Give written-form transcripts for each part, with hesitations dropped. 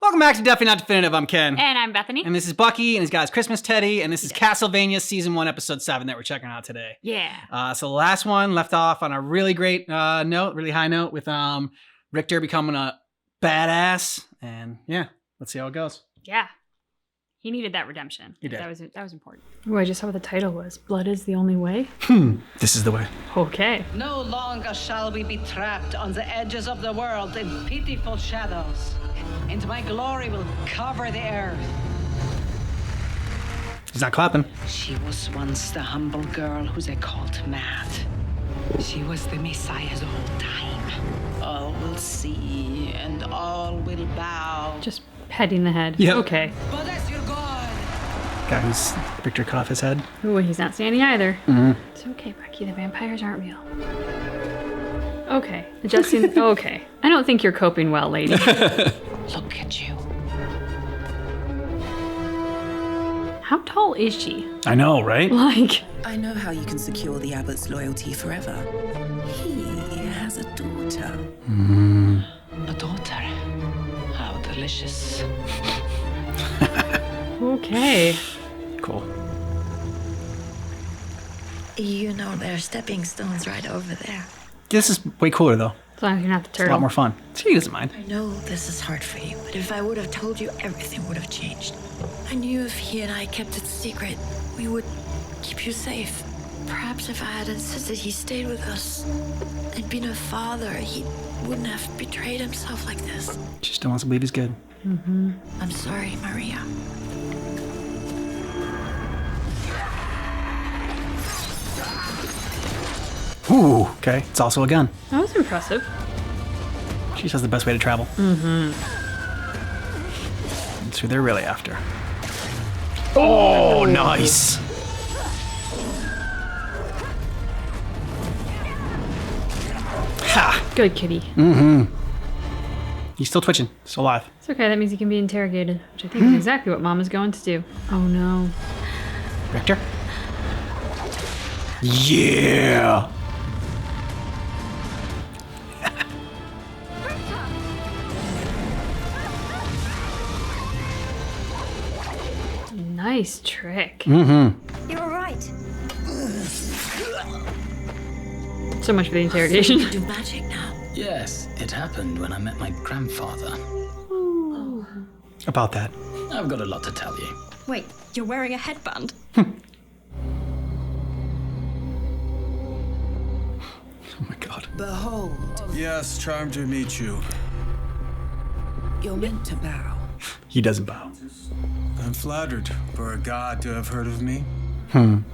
Welcome back to Definitely Not Definitive. I'm Ken. And I'm Bethany. And this is Bucky, and he's got his Christmas teddy, and this is Castlevania Season 1, Episode 7 that we're checking out today. Yeah. So the last one left off on a really great note, really high note, with Richter becoming a badass. And yeah, let's see how it goes. Yeah. He needed that redemption. He did. That was important. Oh, I just saw what the title was. Blood is the only way? This is the way. Okay. No longer shall we be trapped on the edges of the world in pitiful shadows. And my glory will cover the earth. He's not clapping. She was once the humble girl who they called mad. She was the Messiah's whole time. All will see and all will bow. Just petting the head. Yep. Okay. But as you're gone. Guy who's Richter cut off his head. Ooh, he's not standing either. Mm-hmm. It's okay, Bucky. The vampires aren't real. Okay. Adjusting. Okay. I don't think you're coping well, lady. Look at you. How tall is she? I know, right? Like. I know how you can secure the abbot's loyalty forever. He has a daughter. A daughter. How delicious. Okay. Cool. You know, there are stepping stones right over there. This is way cooler, though. As long as you're not the It's a turtle. lot more fun. She doesn't mind. I know this is hard for you, but if I would have told you, everything would have changed. I knew if he and I kept it secret, we would keep you safe. Perhaps if I had insisted he stayed with us and been a father, he wouldn't have betrayed himself like this. She still wants to believe he's good. Mm-hmm. I'm sorry, Maria. Ooh, okay. It's also a gun. That was impressive. She just has the best way to travel. Mm-hmm. That's who they're really after. Oh, nice. Ha! Good kitty. Mm-hmm. He's still twitching. Still alive. It's okay. That means he can be interrogated, which I think is exactly what Mom is going to do. Oh, no. Richter? Yeah! Nice trick. Mm-hmm. You're right. So much for the interrogation. You do magic now. Yes, it happened when I met my grandfather. About that. I've got a lot to tell you. Wait, you're wearing a headband? Oh my god. Behold, Yes, charmed to meet you. you're meant to bow. He doesn't bow. I'm flattered for a god to have heard of me.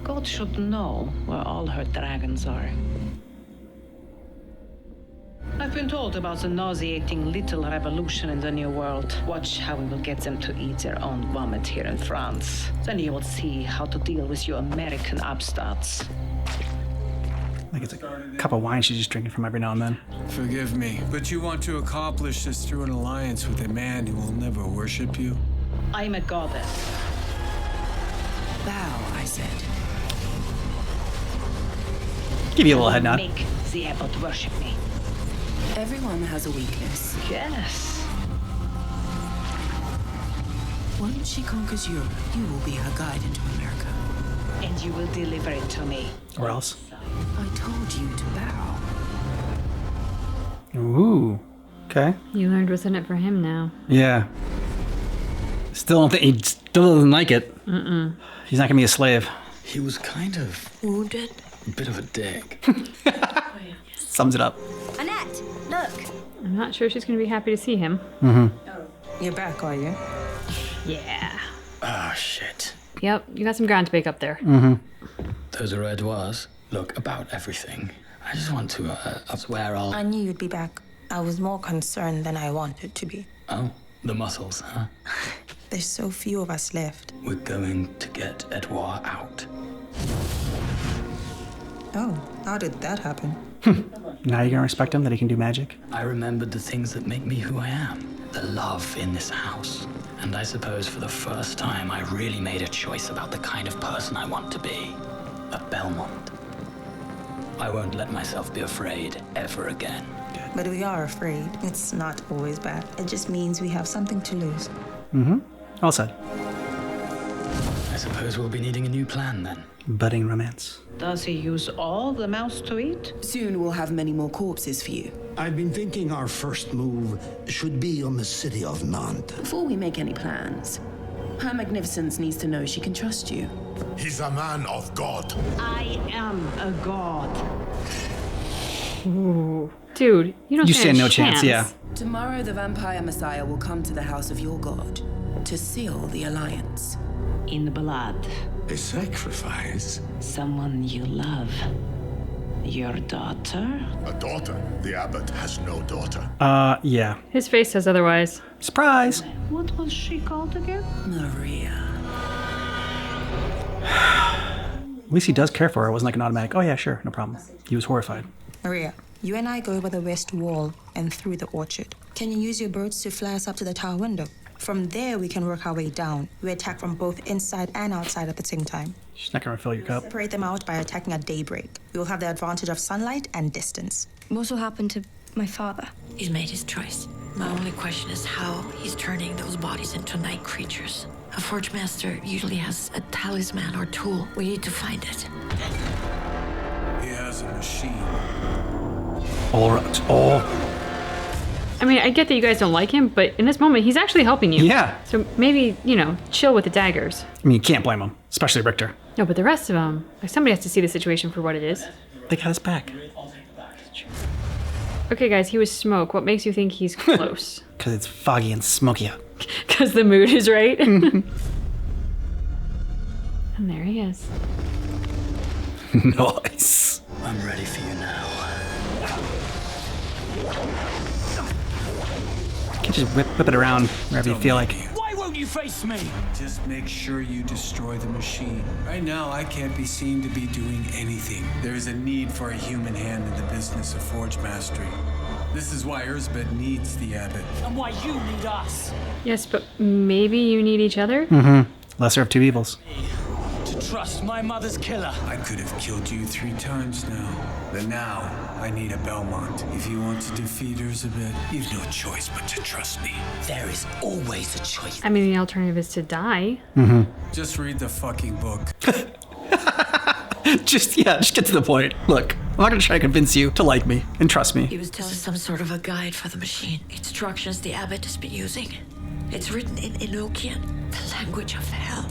God should know where all her dragons are. I've been told about the nauseating little revolution in the New World. Watch how we will get them to eat their own vomit here in France. Then you will see how to deal with you American upstarts. Like it's a cup of wine she's just drinking from every now and then. Forgive me, but you want to accomplish this through an alliance with a man who will never worship you? I'm a goddess. Bow, I said. Give you a little head nod. Make the abbot worship me. Everyone has a weakness. Yes. Once she conquers Europe, you will be her guide into America. And you will deliver it to me. Or else. I told you to bow. Ooh. Okay. You learned what's in it for him now. Yeah. Still don't think he still doesn't like it. He's not gonna be a slave. He was kind of Wounded? a bit of a dick. Sums it up. Annette, look. I'm not sure she's going to be happy to see him. You're back, are you? Yeah. Ah, shit. Yep, you got some ground to make up there. Those are Edouards. Look, about everything. I just want to, swear I'll... I knew you'd be back. I was more concerned than I wanted to be. Oh, the muscles, huh? There's so few of us left. We're going to get Edouard out. Oh, how did that happen? Now you're gonna respect him that he can do magic? I remembered the things that make me who I am. The love in this house. And I suppose for the first time, I really made a choice about the kind of person I want to be. A Belmont. I won't let myself be afraid ever again. But we are afraid. It's not always bad. It just means we have something to lose. Mm-hmm. All said. I suppose we'll be needing a new plan then. Budding romance. Does he use all the mouths to eat? Soon we'll have many more corpses for you. I've been thinking our first move should be on the city of Nantes. Before we make any plans, Her Magnificence needs to know she can trust you. He's a man of God. I am a god. Ooh. Dude, you don't stand no chance, yeah. Tomorrow the Vampire Messiah will come to the house of your god to seal the alliance. In blood. A sacrifice? Someone you love. Your daughter? A daughter? The abbot has no daughter. Yeah. His face says otherwise. Surprise! What was she called again? Maria. At least he does care for her. It wasn't like an automatic, oh yeah, sure, no problem. He was horrified. Maria, you and I go over the west wall and through the orchard. Can you use your birds to fly us up to the tower window? From there, we can work our way down. We attack from both inside and outside at the same time. She's not gonna fill your cup. Separate them out by attacking at daybreak. We will have the advantage of sunlight and distance. What will happen to my father? He's made his choice. My only question is how he's turning those bodies into night creatures. A Forge Master usually has a talisman or tool. We need to find it. He has a machine. I mean, I get that you guys don't like him, but in this moment, he's actually helping you. Yeah. So maybe, chill with the daggers. I mean, you can't blame him, especially Richter. No, but the rest of them, somebody has to see the situation for what it is. They got his back. Okay, guys, he was smoke. What makes you think he's close? Because it's foggy and smoky out. Because the mood is right. And there he is. Nice. I'm ready for you now. You can just whip it around wherever you feel like. Why won't you face me? Just make sure you destroy the machine. Right now, I can't be seen to be doing anything. There is a need for a human hand in the business of forge mastery. This is why Erzbet needs the abbot. And why you need us. Yes, but maybe you need each other? Mm-hmm. Lesser of two evils. To trust my mother's killer. I could have killed you 3 times now. But now, I need a Belmont. If you want to defeat Erzbet, you've no choice but to trust me. There is always a choice. I mean, the alternative is to die. Mm-hmm. Just read the fucking book. Just get to the point. Look, I'm not gonna try to convince you to like me and trust me. He was telling some sort of a guide for the machine. Instructions the abbot has been using. It's written in Enochian, the language of hell.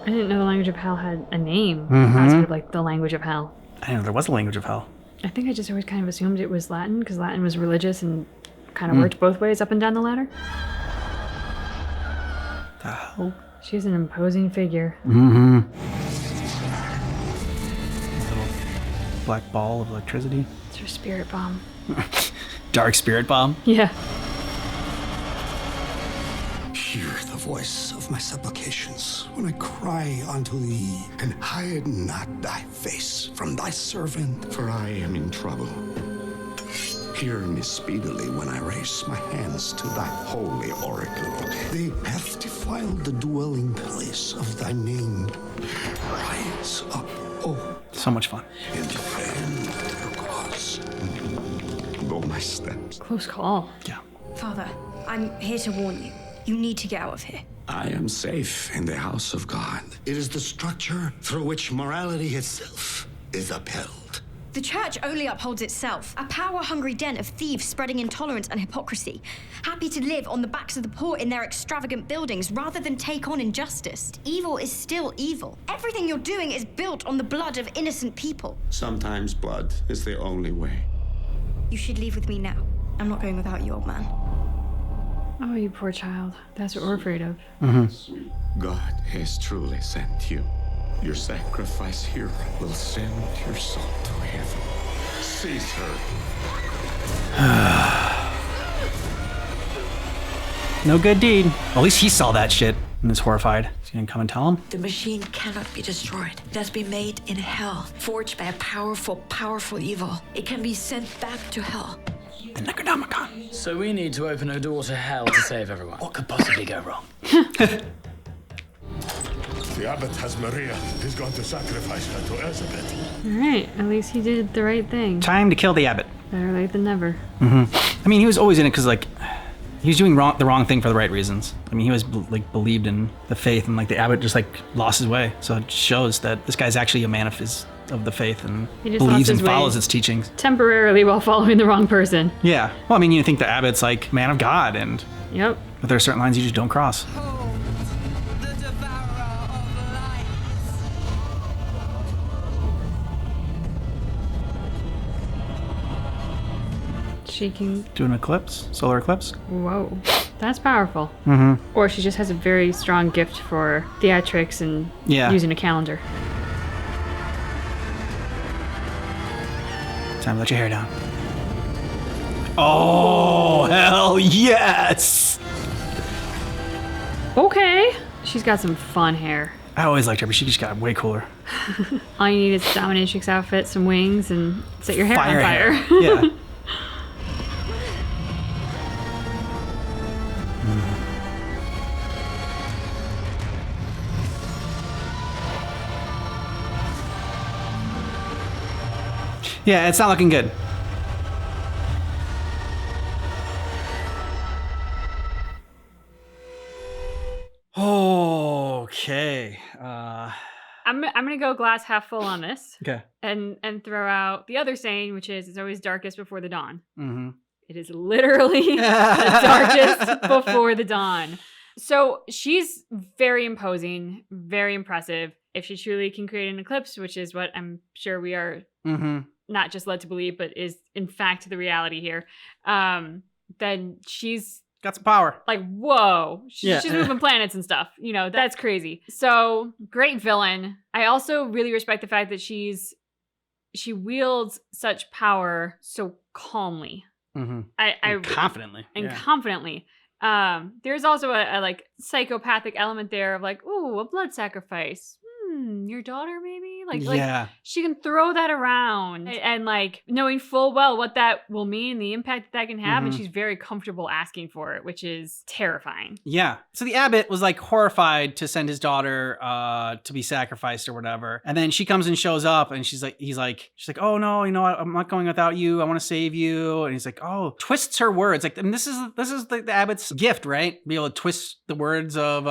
I didn't know the language of hell had a name. Mm-hmm. Outside of like the language of hell. I didn't know there was a language of hell. I think I just always kind of assumed it was Latin because Latin was religious and kind of worked both ways up and down the ladder. The hell? She's an imposing figure. Mm-hmm. Little black ball of electricity. It's her spirit bomb. Dark spirit bomb. Yeah. Hear the voice of my supplications when I cry unto thee, and hide not thy face from thy servant, for I am in trouble. Hear me speedily when I raise my hands to thy holy oracle. They hath defiled the dwelling place of thy name. Rise up, oh, So much fun. and defend their cause. Go my steps. Close call. Yeah. Father, I'm here to warn you. You need to get out of here. I am safe in the house of God. It is the structure through which morality itself is upheld. The church only upholds itself, a power-hungry den of thieves spreading intolerance and hypocrisy, happy to live on the backs of the poor in their extravagant buildings rather than take on injustice. Evil is still evil. Everything you're doing is built on the blood of innocent people. Sometimes blood is the only way. You should leave with me now. I'm not going without you, old man. Oh, you poor child. That's what we're afraid of. God has truly sent you. Your sacrifice here will send your soul to heaven. Seize her. No good deed. Well, at least he saw that shit and is horrified. He's gonna come and tell him. The machine cannot be destroyed. It has been made in hell, forged by a powerful, powerful evil. It can be sent back to hell. The Necronomicon. So we need to open a door to hell to save everyone. What could possibly go wrong? The abbot has Maria. He's going to sacrifice her to Elizabeth. All right, at least he did the right thing. Time to kill the abbot. Better late than never. I mean, he was always in it because, like, he was doing the wrong thing for the right reasons. I mean, he was, like, believed in the faith, and, like, the abbot just, like, lost his way. So it shows that this guy's actually a man of the faith and He just lost believes his and follows way. its teachings. Temporarily while following the wrong person. Yeah. Well, I mean, you think the abbot's, like, man of God, and Yep. but there are certain lines you just don't cross. She can... Do an eclipse? Solar eclipse? Whoa. That's powerful. Mm-hmm. Or she just has a very strong gift for theatrics and Yeah. using a calendar. Time to let your hair down. Oh, hell yes! Okay. She's got some fun hair. I always liked her, but she just got way cooler. All you need is a dominatrix outfit, some wings, and set your hair on Fire fire. hair. Yeah. Yeah, it's not looking good. Okay. I'm gonna go glass half full on this. Okay. And throw out the other saying, which is, it's always darkest before the dawn. Mm-hmm. It is literally the darkest before the dawn. So she's very imposing, very impressive. If she truly can create an eclipse, which is what I'm sure we are not just led to believe, but is in fact the reality here, then she's got some power. Like, whoa. She's Yeah. moving planets and stuff. You know, that's crazy. So, great villain. I also really respect the fact that she wields such power so calmly. Mm-hmm. And confidently. Confidently. There's also a like psychopathic element there of like, ooh, a blood sacrifice. Your daughter maybe? Like she can throw that around and like knowing full well what that will mean, the impact that can have, and she's very comfortable asking for it, which is terrifying. Yeah. So the abbot was like horrified to send his daughter to be sacrificed or whatever. And then she comes and shows up and she's like, oh no, you know, I'm not going without you. I want to save you. And he's like, oh, twists her words. Like, and this is the abbot's gift, right? Be able to twist the words of,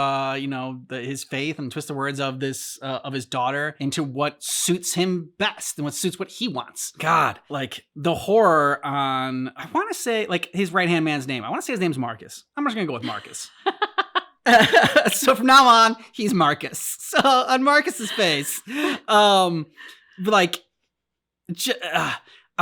his faith and twist the words of this, of his daughter into what suits him best and what suits what he wants. God, like the horror on, I want to say like his right-hand man's name. I want to say his name's Marcus. I'm just going to go with Marcus. So from now on, he's Marcus. So on Marcus's face, I'm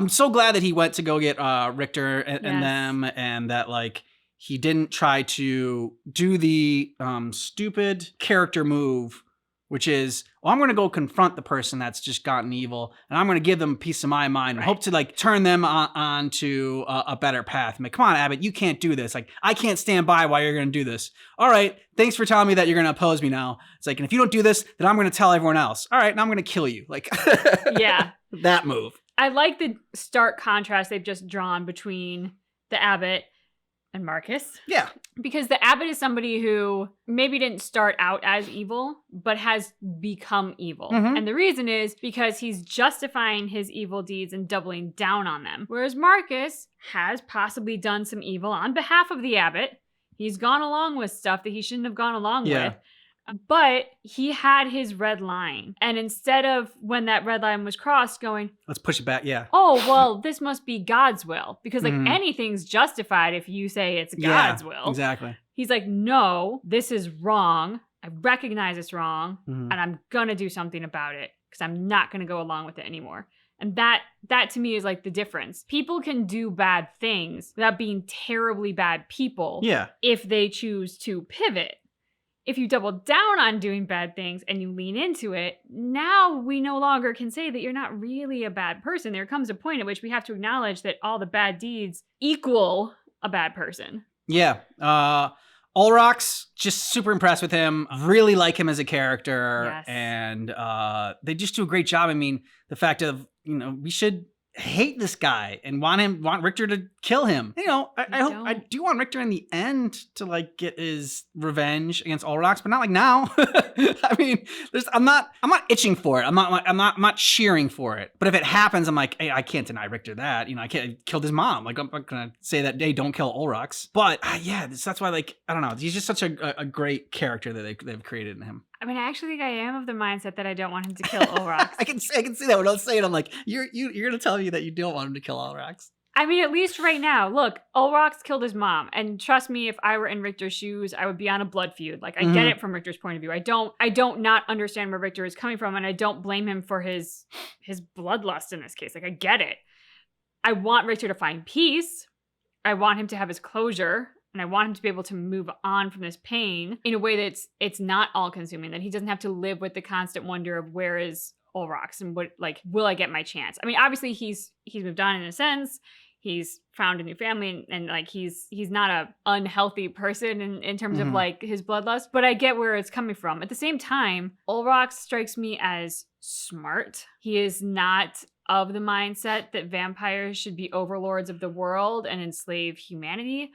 so glad that he went to go get Richter and them, and that like he didn't try to do the stupid character move, which is, well, I'm going to go confront the person that's just gotten evil, and I'm going to give them a piece of my mind and hope to like turn them onto a better path. I'm like, come on, Abbott, you can't do this. Like, I can't stand by while you're going to do this. All right, thanks for telling me that you're going to oppose me now. It's like, and if you don't do this, then I'm going to tell everyone else. All right, now I'm going to kill you. Like, yeah, that move. I like the stark contrast they've just drawn between the Abbott and Marcus. Yeah. Because the Abbott is somebody who maybe didn't start out as evil, but has become evil. And the reason is because he's justifying his evil deeds and doubling down on them. Whereas Marcus has possibly done some evil on behalf of the Abbott. He's gone along with stuff that he shouldn't have gone along with. But he had his red line. And instead of when that red line was crossed going, let's push it back. Yeah. Oh, well, this must be God's will. Because like anything's justified if you say it's God's will. Exactly. He's like, no, this is wrong. I recognize it's wrong. And I'm going to do something about it because I'm not going to go along with it anymore. And that to me is like the difference. People can do bad things without being terribly bad people. Yeah. If they choose to pivot. If you double down on doing bad things and you lean into it, now we no longer can say that you're not really a bad person. There comes a point at which we have to acknowledge that all the bad deeds equal a bad person. Yeah. Ulrock's just super impressed with him. Really like him as a character. Yes. And they just do a great job. I mean, the fact of, we should hate this guy and want Richter to kill him. You know, I do want Richter in the end to like get his revenge against Ulrox, but not like now. I mean, I'm not itching for it. I'm not cheering for it. But if it happens, I'm like, hey, I can't deny Richter that. You know, I killed his mom. Like, I'm not gonna say that, hey, don't kill Ulrox. But yeah, that's why, like, I don't know. He's just such a great character that they've created in him. I mean, I actually think I am of the mindset that I don't want him to kill Ulrox. I can see that when I say it. I'm like, you're gonna tell me that you don't want him to kill Ulrox. I mean, at least right now, look, Ulrox killed his mom. And trust me, if I were in Richter's shoes, I would be on a blood feud. Like, I get it from Richter's point of view. I don't not understand where Richter is coming from, and I don't blame him for his bloodlust in this case. Like, I get it. I want Richter to find peace. I want him to have his closure, and I want him to be able to move on from this pain in a way that's it's not all-consuming, that he doesn't have to live with the constant wonder of where is Ulrox and what, like, will I get my chance? I mean, obviously he's moved on in a sense. He's found a new family and like he's not a unhealthy person in terms of like his bloodlust, but I get where it's coming from. At the same time, Ulrox strikes me as smart. He is not of the mindset that vampires should be overlords of the world and enslave humanity.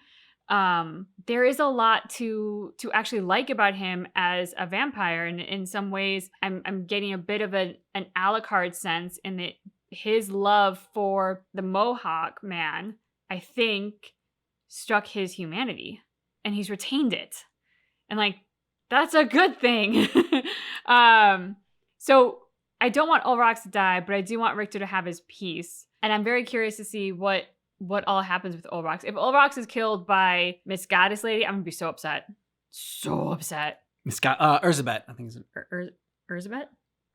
There is a lot to actually like about him as a vampire, and in some ways I'm getting a bit of an Alucard sense in that his love for the Mohawk man, I think, struck his humanity, and he's retained it. And like, that's a good thing. So I don't want Ulrox to die, but I do want Richter to have his peace. And I'm very curious to see what all happens with Ulrox. If Ulrox is killed by Miss Goddess Lady, I'm gonna be so upset. So upset. Miss Erzabet, I think it's Erzabet?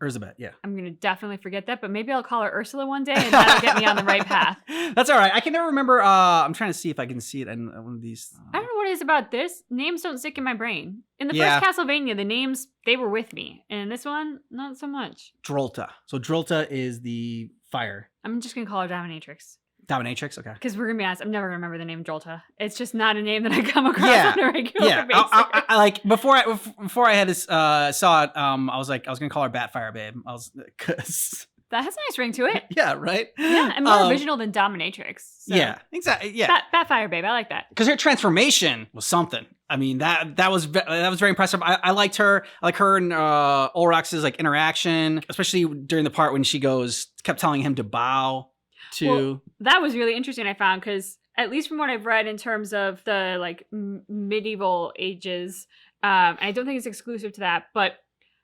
Erzabet, yeah. I'm going to definitely forget that, but maybe I'll call her Ursula one day and that'll get me on the right path. That's all right. I can never remember. I'm trying to see if I can see it in one of these. I don't know what it is about this. Names don't stick in my brain. In the first Castlevania, the names, they were with me. And in this one, not so much. Drolta. So Drolta is the fire. I'm just going to call her Dominatrix. Dominatrix, okay. Because we're going to be honest, I'm never going to remember the name Drolta. It's just not a name that I come across on a regular basis. I like, before I had this, saw it, I was going to call her Batfire Babe. Cause... That has a nice ring to it. Yeah, right? Yeah, and more original than Dominatrix. So. Yeah, exactly, yeah. Batfire Babe, I like that. Because her transformation was something. I mean, that was very impressive. I liked her. I like her and Ulrox's like interaction, especially during the part when she kept telling him to bow. Well, that was really interesting, I found, because at least from what I've read in terms of the like medieval ages, and I don't think it's exclusive to that, but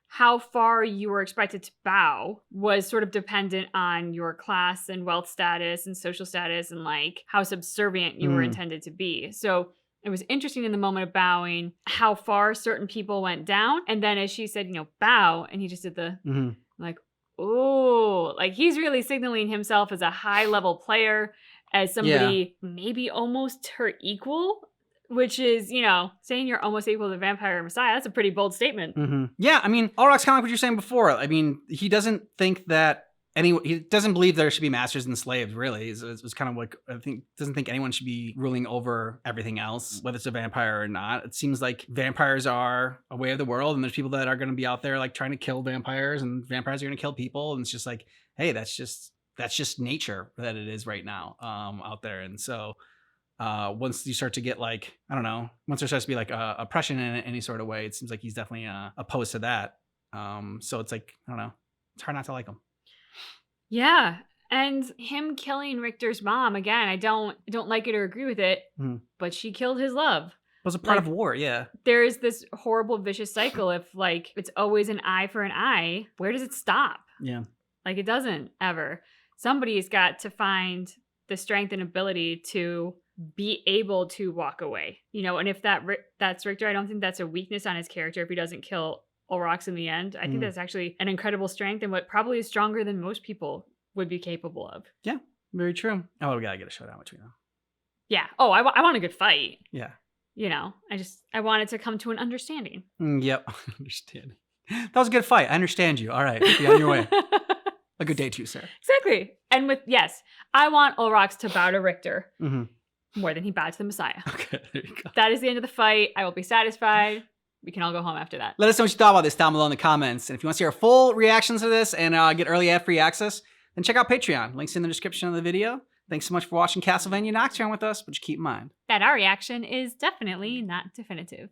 how far you were expected to bow was sort of dependent on your class and wealth status and social status and like how subservient you were intended to be. So it was interesting in the moment of bowing how far certain people went down. And then as she said, bow, and he just did the like, oh, like he's really signaling himself as a high level player, as somebody maybe almost her equal, which is, saying you're almost equal to the Vampire Messiah. That's a pretty bold statement. Yeah, I mean, Ulrox, kind of like what you're saying before. I mean, he doesn't think that he doesn't believe there should be masters and slaves, really. It was kind of like, doesn't think anyone should be ruling over everything else, whether it's a vampire or not. It seems like vampires are a way of the world, and there's people that are going to be out there like trying to kill vampires, and vampires are going to kill people, and it's just like, hey, that's just nature that it is right now out there. And so once you start to get like, I don't know, once there starts to be like oppression in any sort of way, it seems like he's definitely opposed to that. So it's like, I don't know, it's hard not to like him. Yeah, and him killing Richter's mom, again, I don't like it or agree with it, but she killed his love. It was a part of war, yeah. There is this horrible, vicious cycle. If, like, it's always an eye for an eye, where does it stop? Yeah. Like, it doesn't, ever. Somebody's got to find the strength and ability to be able to walk away. And if that's Richter, I don't think that's a weakness on his character if he doesn't kill Ulrox in the end. I think that's actually an incredible strength and what probably is stronger than most people would be capable of. Yeah, very true. Oh, we gotta get a showdown between them. Yeah. Oh, I want a good fight. Yeah. I wanted to come to an understanding. Yep, understanding. That was a good fight. I understand you. All right, be on your way. A good day to you, sir. Exactly. And I want Ulrox to bow to Richter more than he bowed to the Messiah. Okay, there you go. That is the end of the fight. I will be satisfied. We can all go home after that. Let us know what you thought about this down below in the comments. And if you want to see our full reactions to this and get early ad-free access, then check out Patreon. Links in the description of the video. Thanks so much for watching Castlevania Nocturne with us, but just keep in mind that our reaction is definitely not definitive.